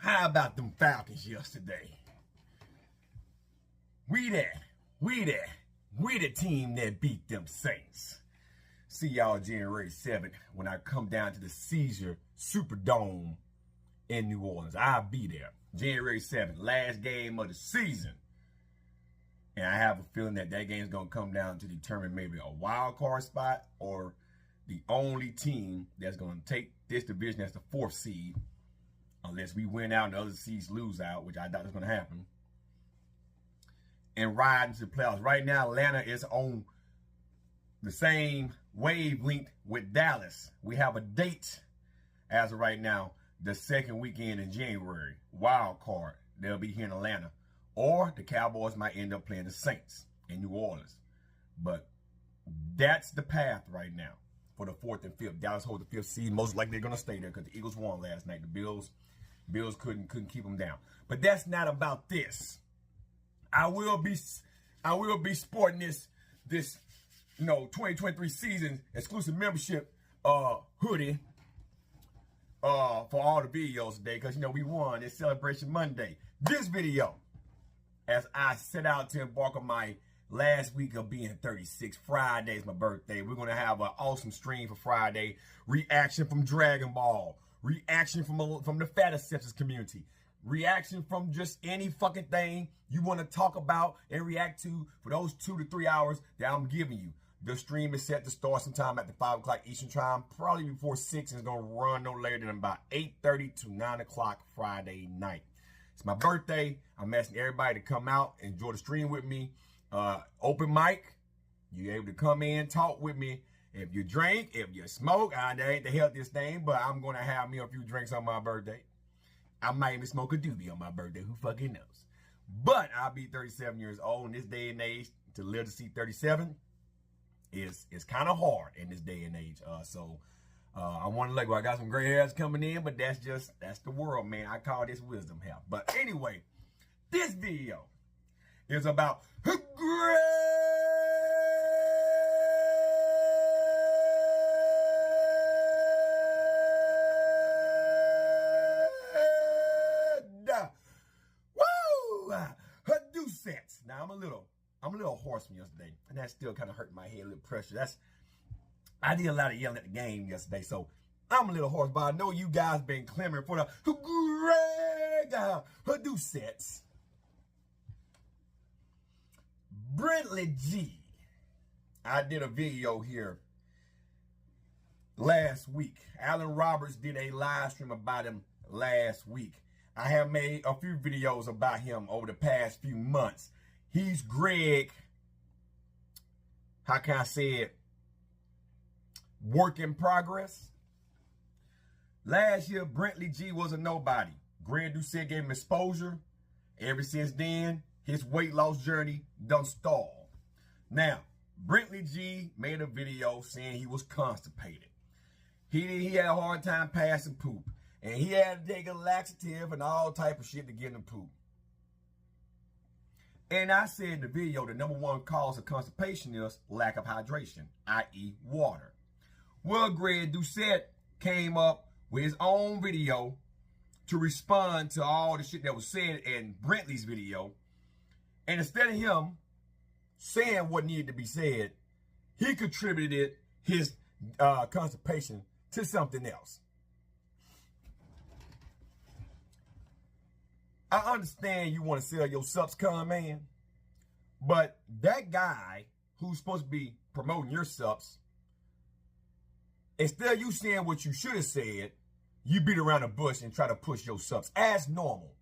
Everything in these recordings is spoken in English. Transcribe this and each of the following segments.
How about them Falcons yesterday? We the team that beat them Saints. See y'all January 7th when I come down to the Caesar Superdome in New Orleans. I'll be there. January 7th, last game of the season. And I have a feeling that game is going to come down to determine maybe a wild card spot or the only team that's going to take this division as the 4th seed, unless we win out and the other seeds lose out, which I doubt is going to happen, and ride into the playoffs. Right now, Atlanta is on the same wavelength with Dallas. We have a date as of right now, the second weekend in January, wild card. They'll be here in Atlanta. Or the Cowboys might end up playing the Saints in New Orleans. But that's the path right now for the 4th and 5th. Dallas holds the 5th seed. Most likely they're going to stay there because the Eagles won last night. The Bills couldn't keep them down. But that's not about this. I will be sporting this 2023 season exclusive membership hoodie for all the videos today because we won. It's Celebration Monday. This video, as I set out to embark on my last week of being 36. Friday is my birthday. We're going to have an awesome stream for Friday. Reaction from Dragon Ball. Reaction from the Fat Acceptance community. Reaction from just any fucking thing you want to talk about and react to for those 2 to 3 hours that I'm giving you. The stream is set to start sometime at the 5 o'clock Eastern time, probably before 6, and it's going to run no later than about 8:30 to 9 o'clock Friday night. It's my birthday. I'm asking everybody to come out, enjoy the stream with me. Open mic. You're able to come in, talk with me. If you drink, if you smoke, that ain't the healthiest thing, but I'm going to have me a few drinks on my birthday. I might even smoke a doobie on my birthday. Who fucking knows? But I'll be 37 years old in this day and age. To live to see 37 is kind of hard in this day and age. I want to let go. I got some gray hairs coming in, but that's the world, man. I call this wisdom health. But anyway, this video is about Doucette. Now I'm a little hoarse from yesterday, and that still kind of hurt my head, a little pressure. I did a lot of yelling at the game yesterday, so I'm a little hoarse, but I know you guys been clamoring for the Doucette. Brently G. I did a video here last week. Alan Roberts did a live stream about him last week. I have made a few videos about him over the past few months. He's Greg, how can I say it? Work in progress. Last year, Brently G was a nobody. Greg Doucette gave him exposure. Ever since then, his weight loss journey done stalled. Now, Brently G made a video saying he was constipated. He had a hard time passing poop. And he had to take a laxative and all type of shit to get him to poop. And I said in the video, the #1 cause of constipation is lack of hydration, i.e. water. Well, Greg Doucette came up with his own video to respond to all the shit that was said in Brently's video. And instead of him saying what needed to be said, he contributed his constipation to something else. I understand you want to sell your subs, man, but that guy who's supposed to be promoting your subs, instead of you saying what you should have said, you beat around the bush and try to push your subs as normal.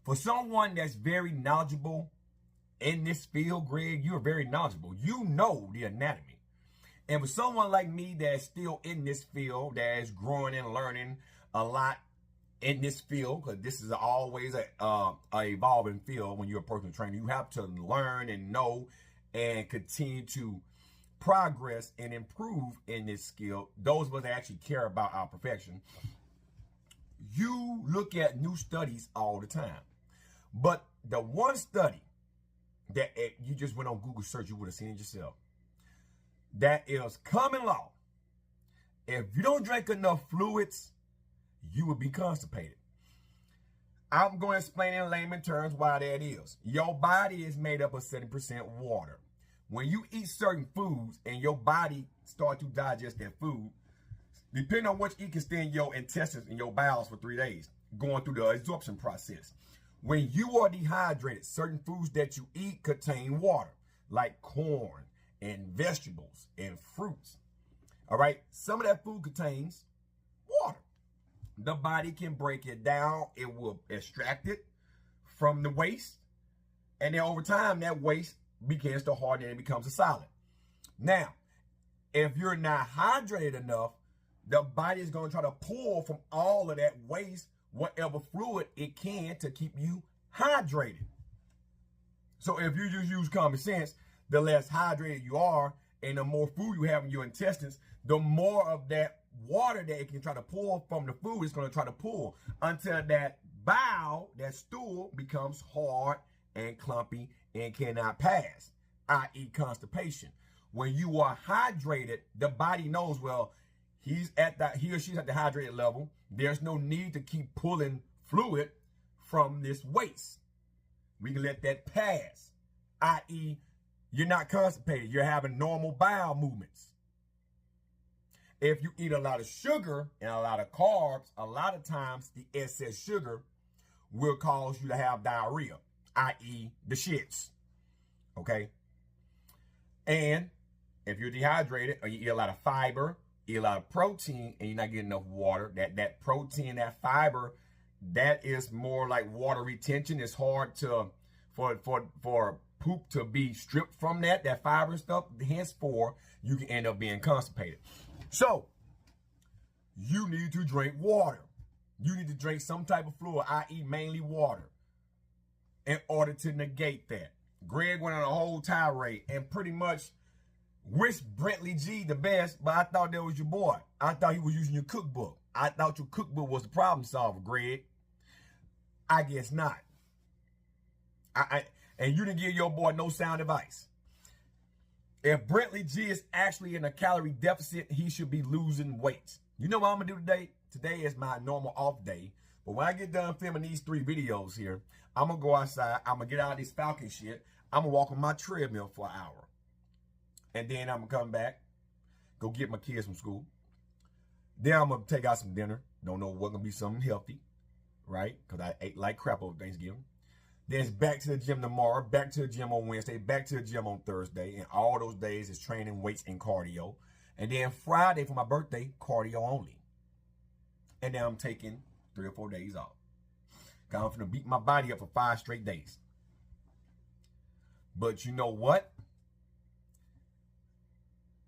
For someone that's very knowledgeable in this field, Greg, you're very knowledgeable. You know the anatomy. And for someone like me that's still in this field, that's growing and learning a lot in this field, because this is always a evolving field when you're a personal trainer. You have to learn and know and continue to progress and improve in this skill. Those of us that actually care about our profession, you look at new studies all the time. But the one study that you just went on Google search, you would have seen it yourself, that is common law. If you don't drink enough fluids, you will be constipated. I'm going to explain in layman terms why that is. Your body is made up of 70% water. When you eat certain foods and your body starts to digest that food, depending on what you eat can stay in your intestines and your bowels for 3 days, going through the absorption process. When you are dehydrated, certain foods that you eat contain water, like corn and vegetables and fruits. All right, some of that food contains water. The body can break it down. It will extract it from the waste. And then over time, that waste begins to harden and it becomes a solid. Now, if you're not hydrated enough, the body is going to try to pull from all of that waste whatever fluid it can to keep you hydrated. So if you just use common sense, the less hydrated you are and the more food you have in your intestines, the more of that water that it can try to pull from the food is going to try to pull until that bowel, that stool, becomes hard and clumpy and cannot pass, i.e. constipation. When you are hydrated, the body knows, well, he or she's at the hydrated level. There's no need to keep pulling fluid from this waste. We can let that pass, i.e. you're not constipated. You're having normal bowel movements. If you eat a lot of sugar and a lot of carbs, a lot of times the excess sugar will cause you to have diarrhea, i.e. the shits. Okay? And if you're dehydrated or you eat a lot of fiber, eat a lot of protein, and you're not getting enough water, that protein, that fiber, that is more like water retention. It's hard to for poop to be stripped from that fiber and stuff. Henceforth, you can end up being constipated. So, you need to drink water. You need to drink some type of fluid, i.e. mainly water, in order to negate that. Greg went on a whole tirade and pretty much wished Brently G the best, but I thought that was your boy. I thought he was using your cookbook. I thought your cookbook was the problem solver, Greg. I guess not. And you didn't give your boy no sound advice. If Brently G is actually in a calorie deficit, he should be losing weight. You know what I'm going to do today? Today is my normal off day. But when I get done filming these 3 videos here, I'm going to go outside. I'm going to get out of this Falcon shit. I'm going to walk on my treadmill for an hour. And then I'm going to come back, go get my kids from school. Then I'm going to take out some dinner. Don't know what's going to be something healthy, right? Because I ate like crap over Thanksgiving. Then it's back to the gym tomorrow, back to the gym on Wednesday, back to the gym on Thursday. And all those days is training, weights, and cardio. And then Friday for my birthday, cardio only. And then I'm taking 3 or 4 days off. I'm going to beat my body up for 5 straight days. But you know what?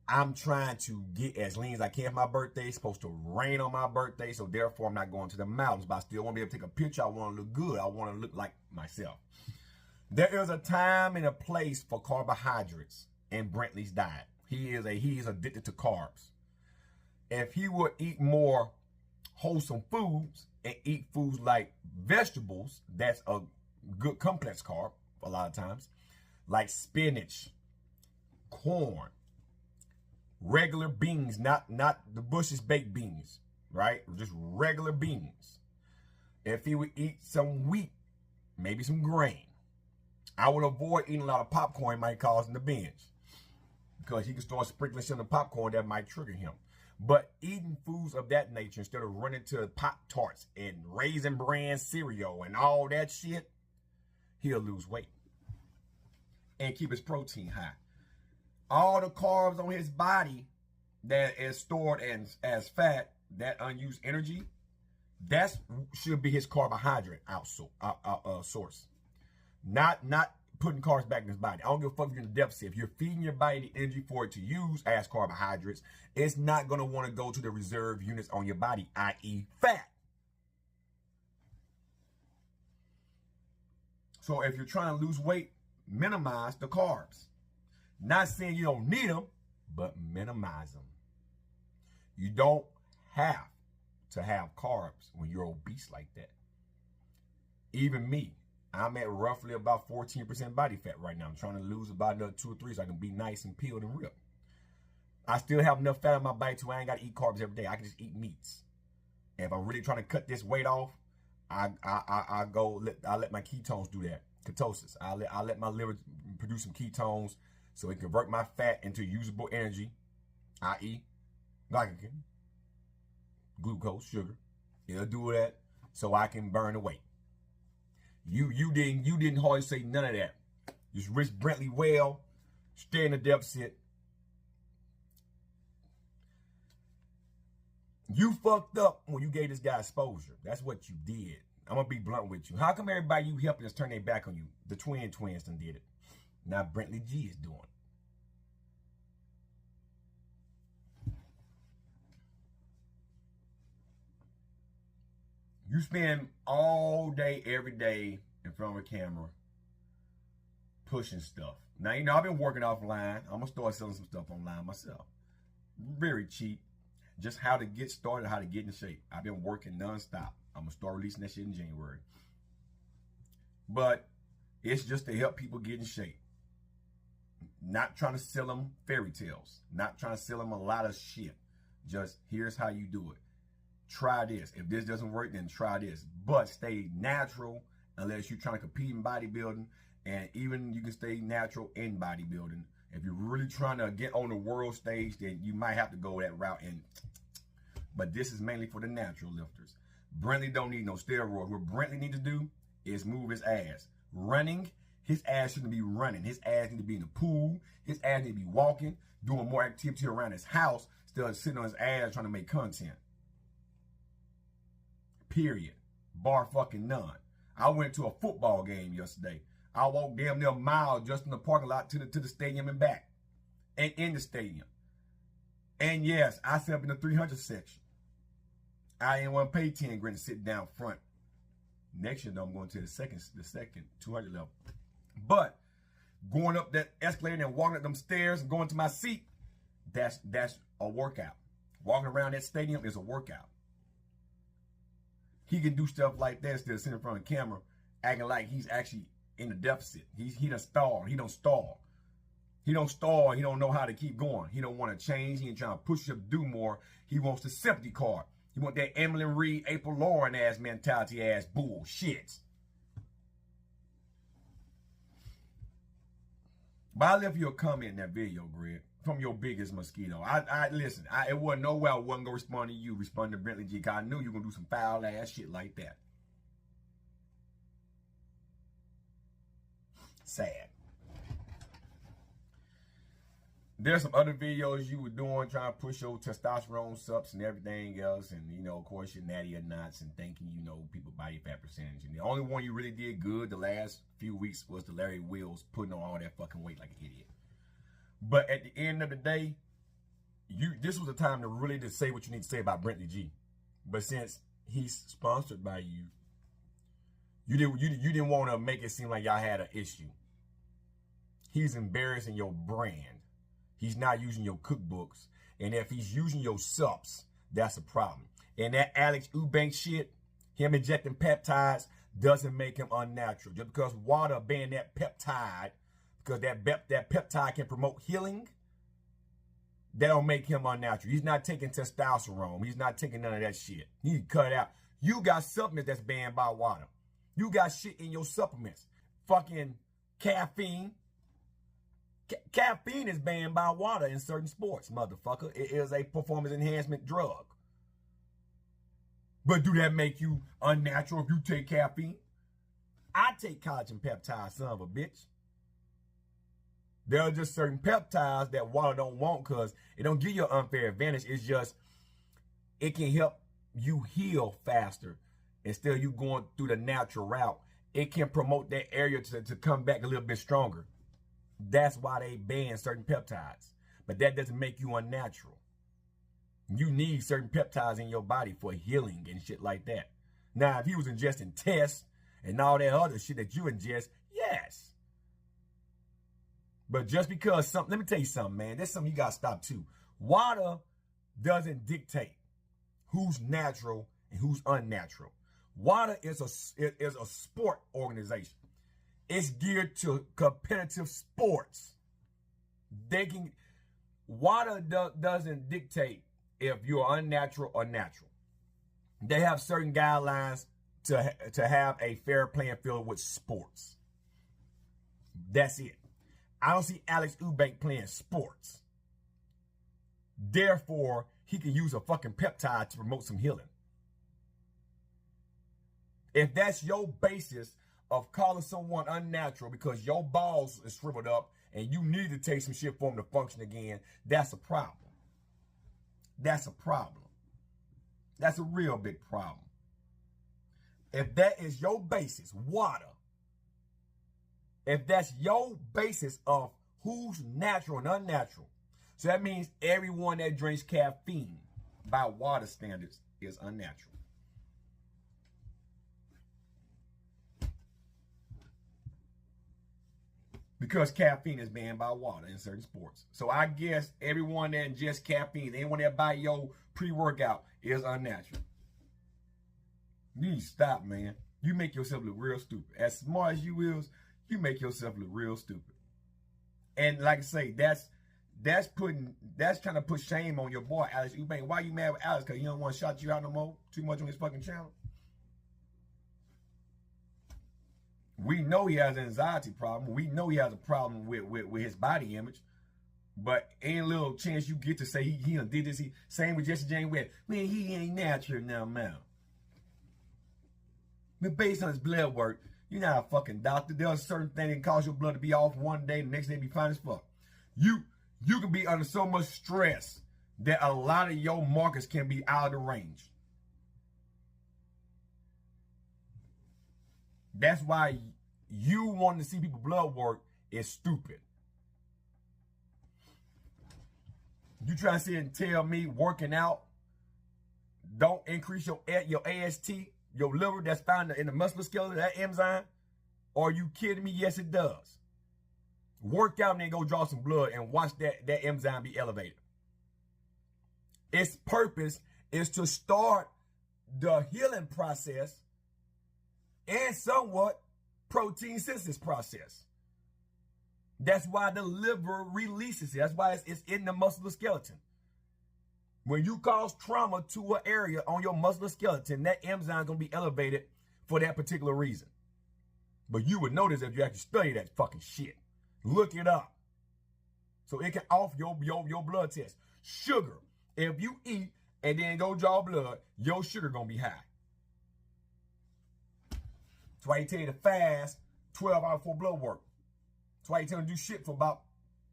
I'm trying to get as lean as I can for my birthday. It's supposed to rain on my birthday, so therefore I'm not going to the mountains. But I still want to be able to take a picture. I want to look good. I want to look like myself. There is a time and a place for carbohydrates in Brently's diet. He is addicted to carbs. If he would eat more wholesome foods and eat foods like vegetables, that's a good complex carb a lot of times, like spinach, corn, regular beans, not the Bush's baked beans, right? Just regular beans. If he would eat some wheat, maybe some grain, I would avoid eating a lot of popcorn. It might cause him to binge because he can start sprinkling some of the popcorn that might trigger him. But eating foods of that nature instead of running to Pop-Tarts and Raisin Bran cereal and all that shit, he'll lose weight and keep his protein high. All the carbs on his body that is stored as fat, that unused energy, that should be his carbohydrate source. Not putting carbs back in his body. I don't give a fuck if you're in a deficit. If you're feeding your body the energy for it to use as carbohydrates, it's not going to want to go to the reserve units on your body, i.e. fat. So if you're trying to lose weight, minimize the carbs. Not saying you don't need them, but minimize them. You don't have to have carbs when you're obese like that. Even me, I'm at roughly about 14% body fat right now. I'm trying to lose about another 2 or 3 so I can be nice and peeled and ripped. I still have enough fat in my body to where I ain't got to eat carbs every day. I can just eat meats. And if I'm really trying to cut this weight off, I let my ketones do that. Ketosis. I let my liver produce some ketones so it convert my fat into usable energy, i.e. glycogen, glucose, sugar. It'll do that so I can burn the weight. You didn't hardly say none of that. Just wish Brently well, stay in the deficit. You fucked up when you gave this guy exposure. That's what you did. I'm going to be blunt with you. How come everybody you helping us turn their back on you? The twins done did it. Now Brently G is doing it. You spend all day, every day in front of a camera pushing stuff. Now, you know, I've been working offline. I'm going to start selling some stuff online myself. Very cheap. Just how to get started, how to get in shape. I've been working nonstop. I'm going to start releasing that shit in January. But it's just to help people get in shape. Not trying to sell them fairy tales. Not trying to sell them a lot of shit. Just here's how you do it. Try this. If this doesn't work, then try this. But stay natural unless you're trying to compete in bodybuilding. And even you can stay natural in bodybuilding. If you're really trying to get on the world stage, then you might have to go that route. But this is mainly for the natural lifters. Brently don't need no steroids. What Brently need to do is move his ass. Running, his ass shouldn't be running. His ass need to be in the pool. His ass need to be walking, doing more activity around his house, instead of sitting on his ass trying to make content. Period. Bar fucking none. I went to a football game yesterday. I walked damn near a mile just in the parking lot to the stadium and back. And in the stadium. And yes, I sat up in the 300 section. I didn't want to pay 10 grand to sit down front. Next year, though, I'm going to the second 200 level. But going up that escalator and walking up them stairs and going to my seat, that's a workout. Walking around that stadium is a workout. He can do stuff like that instead of sitting in front of the camera, acting like he's actually in the deficit. He done stalled. He don't stall. He don't stall. He don't know how to keep going. He don't want to change. He ain't trying to push up, do more. He wants the sympathy card. He want that Emily Reed, April Lauren ass mentality ass bullshit. But I left you a comment in that video, Greg, from your biggest mosquito. Listen, it wasn't no way I wasn't going to respond to you, respond to Brently G, because I knew you were going to do some foul ass shit like that. Sad. There's some other videos you were doing trying to push your testosterone subs and everything else. And, you know, of course, your natty or nuts and thinking, you know, people body fat percentage. And the only one you really did good the last few weeks was the Larry Wills putting on all that fucking weight like an idiot. But at the end of the day, this was the time to really just say what you need to say about Brently G. But since he's sponsored by you, you didn't want to make it seem like y'all had an issue. He's embarrassing your brand. He's not using your cookbooks. And if he's using your subs, that's a problem. And that Alex Eubank shit, him injecting peptides, doesn't make him unnatural. Just because water banned that peptide, because that peptide can promote healing, that don't make him unnatural. He's not taking testosterone. He's not taking none of that shit. He need to cut it out. You got supplements that's banned by water. You got shit in your supplements. Fucking caffeine. Caffeine is banned by water in certain sports, motherfucker. It is a performance enhancement drug. But do that make you unnatural if you take caffeine? I take collagen peptides, son of a bitch. There are just certain peptides that water don't want because it don't give you an unfair advantage. It's just, it can help you heal faster instead of you going through the natural route. It can promote that area to come back a little bit stronger. That's why they ban certain peptides. But that doesn't make you unnatural. You need certain peptides in your body for healing and shit like that. Now, if he was ingesting tests and all that other shit that you ingest, yes. But just because let me tell you something, man. That's something you got to stop too. Water doesn't dictate who's natural and who's unnatural. Water is a sport organization. It's geared to competitive sports. Water doesn't dictate if you're unnatural or natural. They have certain guidelines to have a fair playing field with sports. That's it. I don't see Alex Eubank playing sports. Therefore, he can use a fucking peptide to promote some healing. If that's your basis of calling someone unnatural because your balls is shriveled up and you need to take some shit for them to function again, that's a problem. That's a problem. That's a real big problem. If that is your basis, water, if that's your basis of who's natural and unnatural, so that means everyone that drinks caffeine by water standards is unnatural. Because caffeine is banned by water in certain sports. So I guess everyone that ingests caffeine, anyone that buy your pre-workout is unnatural. You need to stop, man. You make yourself look real stupid. As smart as you is, you make yourself look real stupid. And like I say, that's trying to put shame on your boy, Alex Eubank. Why you mad with Alex? Because he don't want to shout you out no more? Too much on his fucking channel? We know he has an anxiety problem. We know he has a problem with his body image. But any little chance you get to say he done did this, same with Jesse James Webb. Man, he ain't natural now, man. But based on his blood work, you're not a fucking doctor. There's a certain thing that can cause your blood to be off one day, the next day be fine as fuck. You can be under so much stress that a lot of your markers can be out of the range. That's why you wanting to see people blood work is stupid. You trying to sit and tell me working out don't increase your AST, your liver that's found in the musculoskeleton, that enzyme? Are you kidding me? Yes, it does. Work out and then go draw some blood and watch that enzyme be elevated. Its purpose is to start the healing process and somewhat protein synthesis process. That's why the liver releases it. That's why it's in the musculoskeleton. When you cause trauma to an area on your musculoskeleton, that enzyme is going to be elevated for that particular reason. But you would notice if you actually study that fucking shit. Look it up. So it can off your blood test. Sugar. If you eat and then go draw blood, your sugar going to be high. That's why they tell you to fast 12 hours before blood work. That's why they tell you to do shit for about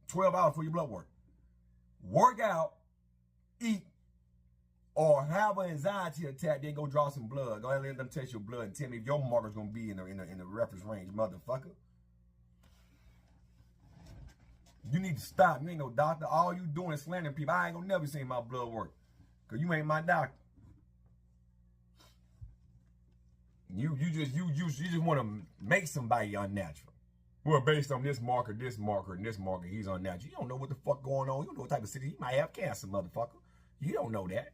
12 hours before your blood work. Work out, eat, or have an anxiety attack, then go draw some blood. Go ahead and let them test your blood and tell me if your marker's gonna be in the reference range, motherfucker. You need to stop. You ain't no doctor. All you doing is slandering people. I ain't gonna never see my blood work. Cause you ain't my doctor. You just want to make somebody unnatural. Well, based on this marker, and this marker, he's unnatural. You don't know what the fuck going on. You don't know what type of sickness. He might have cancer, motherfucker. You don't know that.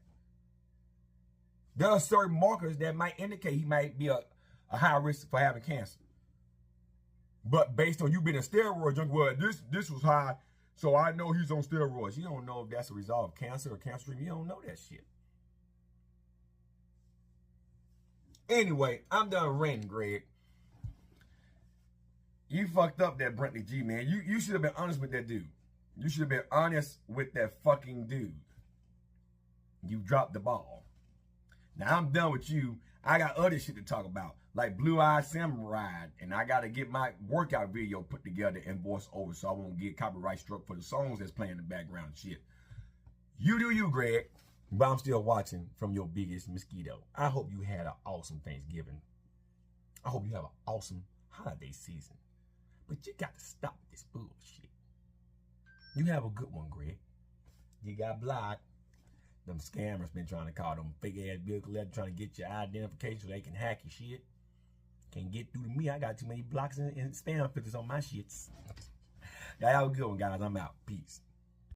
There are certain markers that might indicate he might be a high risk for having cancer. But based on you being a steroid junkie, well, this was high, so I know he's on steroids. You don't know if that's a result of cancer or cancer. You don't know that shit. Anyway, I'm done ranting, Greg. You fucked up that Brently G, man. You should have been honest with that dude. You should have been honest with that fucking dude. You dropped the ball. Now I'm done with you. I got other shit to talk about, like Blue Eye Samurai, and I got to get my workout video put together and voice over so I won't get copyright struck for the songs that's playing in the background and shit. You do you, Greg. But I'm still watching from your biggest mosquito. I hope you had an awesome Thanksgiving. I hope you have an awesome holiday season. But you got to stop this bullshit. You have a good one, Greg. You got blocked. Them scammers been trying to call them fake ass bill collectors trying to get your identification so they can hack your shit. Can't get through to me. I got too many blocks and spam filters on my shits. Y'all have a good one, guys. I'm out. Peace.